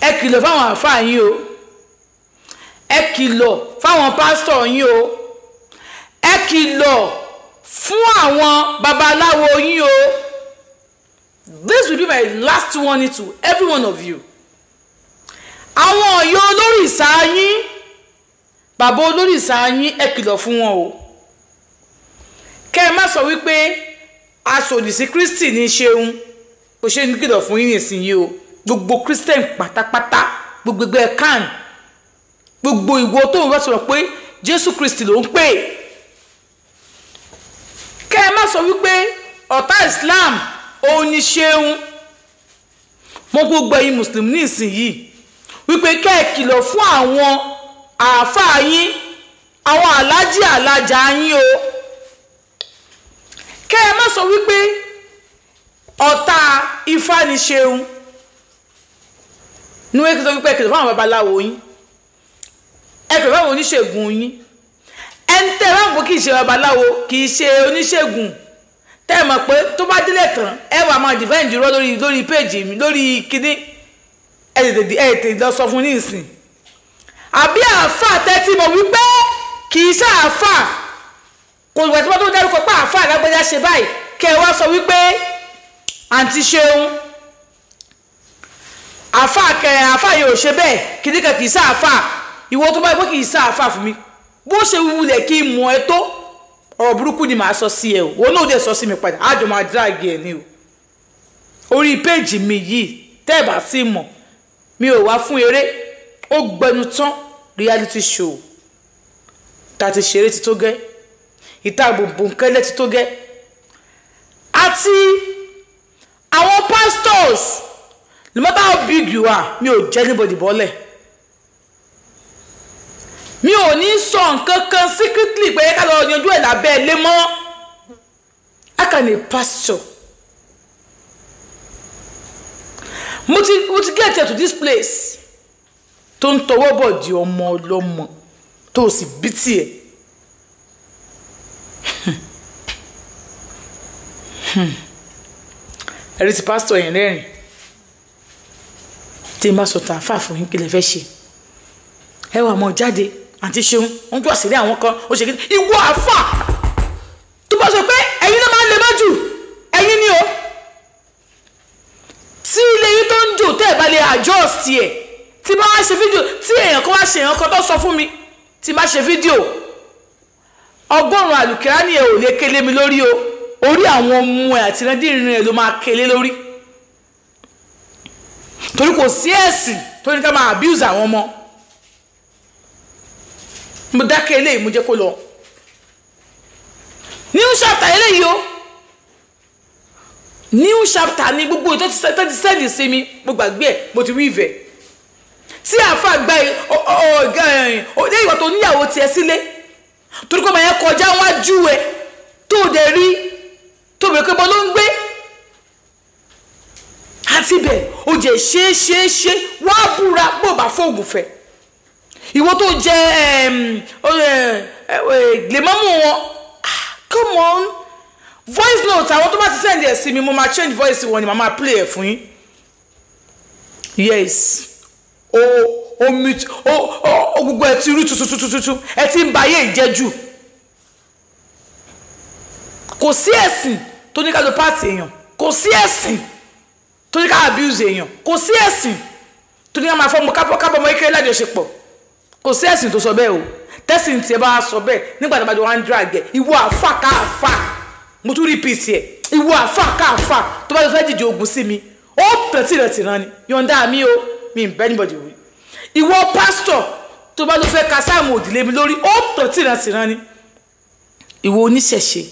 ẹ kìlọ̀ fáwọn àfáà yín o, ẹ kìlọ̀ fáwọn pásítọ̀ yín o, ẹ kìlọ̀ fún àwọn babaláwo yín o. This will be my last warning to every one of you. Àwọn ọ̀yọ́ olórìṣà yín, bàbá olórìṣà yín, ẹ kìlọ̀ fún wọn o. Kẹ́ ẹ má sọ wípé aṣòdì sí Kristi ní ṣeun, kò ṣe ní kìlọ̀ fún yín nísìnyí o. Gbogbo Christian pátápátá, gbogbo ẹgbẹ́ kan, gbogbo ìwọ tó ń wá sọ̀rọ̀ pé Jésù Kristi ló ń pè. Kẹ́ ẹ má sọ wípé ọ̀tá Islam òun ní ṣeun. Mo gbogbo ẹ̀yin Mùsùlùmí nísìnyí wípé kẹ́ ẹ kìlọ̀ fún àwọn àáfàá yín, àwọn aláàjì alájà yín o. Kẹ́ ẹ má sọ wípé ọ̀tá Ifá ní ṣeun. Ní wọ́n kí sọ wípé ẹ kìlọ̀ fún àwọn babaláwo yín, ẹ kìlọ̀ fún àwọn oníṣègùn yín. Ẹni tẹ́ ẹ bá mọ̀ kì í ṣe babaláwo, kì í ṣe oníṣègùn, tẹ́ ẹ mọ̀ pé tó bá délé tán ẹ wà máa defend irọ́ lórí péjì mi, lórí kíní, ẹ tètè lọ sọ fún ní ìsìn. Àbí àáfàá tẹ́tí mọ̀ wípé kì í ṣe àáfàá, kò wẹ̀ tí wọ́n tó dárúkọ pé àáfàá lágbẹ́já ṣe báyìí, kẹ́ ẹ wá sọ wípé àǹtí ṣeun àáfàá yóò ṣe bẹ́ẹ̀, kìdíkà kì í ṣe àáfàá. Ìwọ tó bá yẹ pé kì í ṣe àáfàá fún mi, bó ṣe wúlẹ̀ kí n mọ̀ ẹ́ tó, ọ̀rọ̀ burúkú ni màá sọ sí ẹ o. Wọ́n náà dẹ̀ sọ sí mi padà, àjọ máa dráàgì ẹ̀ ní o. Orí péjì mi yìí tẹ́ ẹ bá sí mọ̀, mi ò wá fún eré, ó gbẹnu tán reality show. Ta ti ṣeré ti tó gẹ́, ìta gbogbo nkẹ́lẹ́ ti tó gẹ́. Àti àwọn pastors, no matter how big you are, mi ò jẹ́ anybody bọ́lẹ̀. Mi ò ní sọ nǹkan kan secretly pé ká lọ yanjú ẹ̀ lábẹ́ ilé mọ́. How can a pastor? Mo ti get to this place tó ń tọwọ́ bọ̀ di ọmọ ọlọ́mọ tó sì bí tiẹ̀. Ẹ̀rí ti pastor yẹn lẹ́rìn. Tí n bá sọ tàn fà fún yín kí lè fẹ́ ṣe. Ẹ wà mọ́ jáde, àǹtí ṣeun, wọ́n tó àṣírí àwọn kan, ó ṣe kí ìwọ àfà tó bá sọ pé ẹ̀yin náà máa ń le mọ́jú, ẹ̀yin ni o. Tí ilé yín tó ń jò tẹ́ ẹ̀ bá lè adjust ẹ̀, tí bá wá ṣe fídíò, tí èèyàn kan wá ṣe èèyàn kan tó sọ fún mi, tí bá ṣe fídíò, ọgọ́rùn-ún àlùkìránì ẹ̀ ò lè kélé mi lórí o. Orí àwọn ọmọ ẹ̀ àti ìrìnàdìrín ẹ̀ ló máa kélé lórí. Torí kò sí ẹ̀sìn tó ní ká máa abuse àwọn ọmọ. Mo dákẹ́ eléyìí mo jẹ́ kó lọ. New chapter eléyìí o. New chapter ni gbogbo tó ti sẹ́ndì sí mi, mo gbàgbé ẹ̀, mo ti rí ìfẹ́. Tí àáfàá gba lẹ́yìn ìwà tó níyàwó tiẹ̀ sílé, torí kó máa yẹn kọjá wájú ẹ tó dẹ̀ rí, tó bẹ̀rẹ̀ pé bọ́ ló ń gbé. Àti bẹ̀ ó jẹ́ ṣe wá búra bó bá fóògùn fẹ́. Ìwọ tó jẹ́ lèmọ́mù wọn, come on, voice note àwọn tó bá ti send ẹ̀ sí mi, mo máa change voice wọn ni màá máa play ẹ̀ fún yín. Yes, gbogbo ẹ̀ ti rú tututututu, ẹ ti ń ba ayé ìjẹ́jú. Kò sí ẹ̀sìn tó ní ká lo pàtì èèyàn, kò sí ẹ̀sìn tó ní ká abuse èèyàn, kò sí ẹ̀sìn tó ní ká máa fọmọ kábọ̀ ọmọ kékeré lájọṣepọ̀, kò sí ẹ̀sìn tó sọ bẹ́ẹ̀ o. Tẹ́sìn tí ẹ bá sọ bẹ́ẹ̀ nígbà tó bá jọ wá ń drag ẹ̀, ìwọ àfà káàfà, mo tún repeat ẹ̀, ìwọ àfà káàfà tó bá jọ fẹ́ dìde ogun sí mi, ó tẹ̀tí rẹ̀ tìran ni, yọ̀ǹda mi o, mi ń bẹ́ anybody wí. Ìwọ pastor tó bá jọ fẹ́ ka sáàmù òdìlé mi lórí, ó tẹ̀tí rẹ̀ tìran ni. Ìwọ oníṣẹ̀ṣe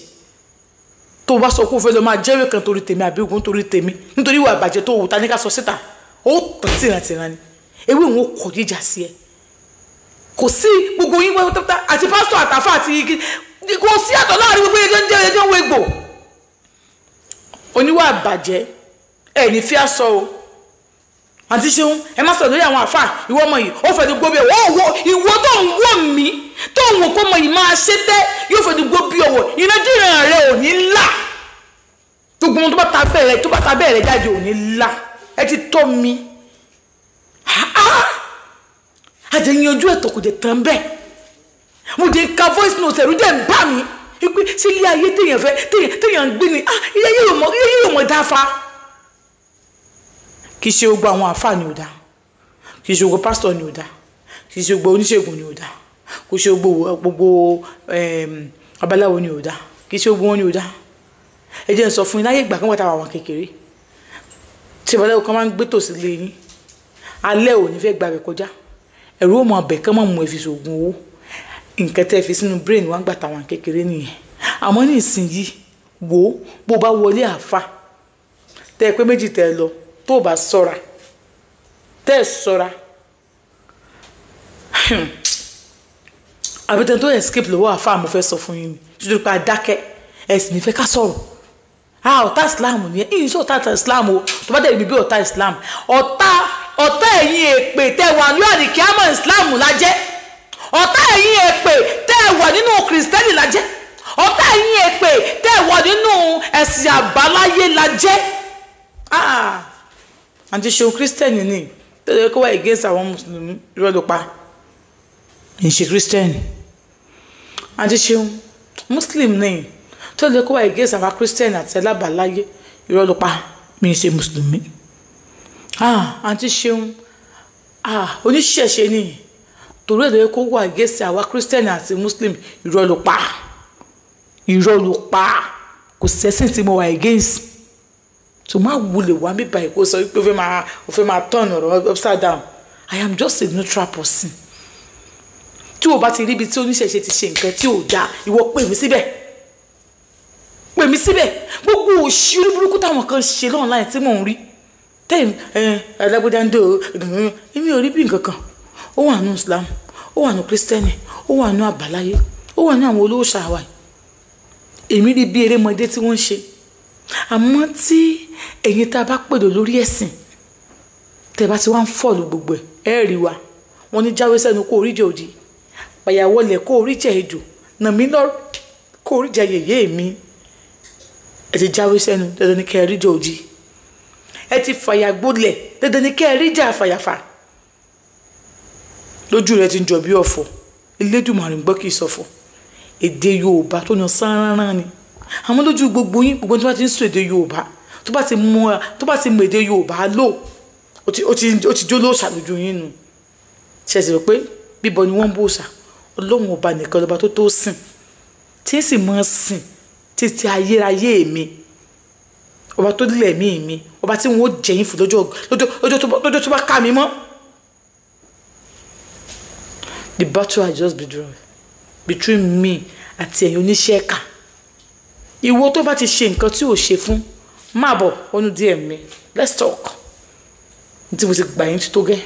tó bá sọ kó fẹ́ lọ máa jẹ́wé kan torí tèmi àbí ogun torí tèmi, nítorí ìwà àbàjẹ́ tó wù ta ní ká sọ síta, ó tẹ̀tí rẹ̀ tìran ni. Ewé òun ó kọ̀ jíjà sí ẹ. Kò sí gbogbo yín àti pásítọ̀ àtàfà àti igi, kò sí àtọ̀ láàrin gbogbo ẹjọ́ ń wégbò. Oníwà àbàjẹ́ ẹ̀ ní fí àsọ o. Àǹtí ṣeun, ẹ má sọ̀rọ̀ lórí àwọn àfà, ìwọ ọmọ yìí ó fẹ́ dùgbò bí ọwọ́, ìwọ tó ń wọ̀ mí, tó ń wò kó ọmọ yìí máa ṣe tẹ́, yóò fẹ́ dùgbò bí ọwọ́, ìrìnàjìrìn rẹ̀ ò ní là. Gbogbo ohun tó bá ta bẹ́ẹ̀ rẹ̀ jáde ò ní là. Ẹ ti tọ́ mi. àti yanjú ètò kò dé tán bẹ́ẹ̀ mo dé ka voice note ẹ̀rù dẹ̀ ń bà mí wípé sí ilé ayé téèyàn ń gbé ni ilé yóò mọ̀ dáfa kì í ṣe gbogbo àwọn àfáà ni ò dá kì í ṣe gbogbo pásítọ̀ ni ò dá kì í ṣe gbogbo oníṣègùn ni ò dá kì í ṣe gbogbo babaláwo ni ò dá kì í ṣe gbogbo wọn ni ò dá ẹ jẹ́ n sọ fún yín láyé ìgbà kan wọ́n ta àwọn kékeré tí babaláwo kan máa ń gbé tòsí lé yín alẹ́ ò ní fẹ́ gbà rẹ̀ kọjá ẹ̀rù ó mọ ọbẹ̀ kán mọ̀ mú ẹ fi ṣoògùn owó nǹkan tẹ́ fi sínú brain wọn gbà táwọn kékeré nìyẹn àmọ́ ní ìsinyìí wò ó bó bá wọlé àfa tẹ́ ẹ pé méjì tẹ́ ẹ lọ tó bá ṣọ́ra tẹ́ ẹ ṣọ́ra àbẹ̀tẹ̀ tó escape lọ́wọ́ àfa mo fẹ́ sọ fún yín nítorí pé adákẹ́ ẹ sì ní fẹ́ ká sọ̀rọ̀ ọ̀tá Islam ni ẹ̀ ṣe ọ̀tá Islam o tó bá dẹ̀ ibi bí ọ̀tá Islam ọ̀tá ẹ̀yin èpè tẹ́ wà ní àdìkíámọ̀ Islam lájẹ́ ọ̀tá ẹ̀yin èpè tẹ́ wà nínú kìrìsìtẹ́nì lájẹ́ ọ̀tá ẹ̀yin èpè tẹ́ wà nínú ẹ̀sìn àbáláyé lájẹ́ àti ṣeun kìrìsìtẹ́nì ni tẹ́lẹ̀ kó wá against àwọn mùsùlùmí irọ́ ló pa ìṣe kìrìsìtẹ́nì àti ṣeun muslim ni tẹ́lẹ̀ kó wá against àwọn kìrìsìtẹ́nì àti alábàáláyé irọ́ ló pa mi ṣe mùsùlùmí àti ṣeun oníṣẹ̀ṣe ni torí èdè kó wà against àwọn kìrìsìtẹ́nì àti muslim irọ́ ló pa kò sẹ́sìn tí mo wà against tó máa wulẹ̀ wá mi báyìí kó sọ wípé ó fẹ́ máa turn ọ̀rọ̀ upside down I am just a neutral person tí o bá ti rí ibi tí oníṣẹ̀ṣe ti ṣe nǹkan tí ò dáa ìwọ pè mí síbẹ̀ gbogbo òṣìírí burúkú táwọn kan ṣe online tí mò ń rí tẹ́yìn ẹlẹ́gbẹ́dáńdó èmi ò rí bí nǹkan kan ó wà nù Islam ó wà nù kírísítẹ́nì ó wà nù àbáláyé ó wà nù àwọn olówó ṣàwà èmi rí bí erémọdé tí wọ́n ń ṣe àmọ́ tí ẹ̀yin tá a bá pèdò lórí ẹ̀sìn tẹ́ bá ti wá ń fọ́ọ̀lù gbogbo ẹ̀ rí wa wọ́n ní jáwé sẹ́nu kó oríjẹ òdì pàyàwọlẹ̀ kó oríjẹ ejò nàmí lọ kó oríjẹ yèyé mi ẹ ti jáwé sẹ́nu dandan ní kẹ́ ẹ ríjẹ òdì ẹ ti fàyà gbólẹ̀ dandan ní kẹ́ ẹ ríjẹ àfàyàfà lójú rẹ ti ń jọ bí ọ̀fọ̀ Elédùmarè ń gbọ́ kì í sọ̀fọ̀ èdè Yorùbá tó yan sánrán ni àmọ́ lójú gbogbo yín gbogbo tí wọ́n ti ń sọ èdè Yorùbá tó bá ti mú èdè Yorùbá lò ó ti jó lóòṣà lójú yín nu ṣẹ̀ṣẹ̀ pé bíbọ ni wọ́n ń bò ṣà Ọlọ́run ọba nìkan lọ́ba tó tó sìn tí ń sì mọ́ sìn títí ayérayé mi ọba tó lẹ̀mí mi ọba tí wọ́n ó jẹ̀yìn fún lọ́jọ́ tó bá ká mi mọ́. The battle has just been drawn between me àti ẹ̀yin oníṣẹ́ ẹ̀ka ìwọ tó bá ti ṣe nǹkan tí ò ṣe fún máa bọ̀ wọnú DM mi let's talk ní tí mo ti gbà yín tó gẹ́.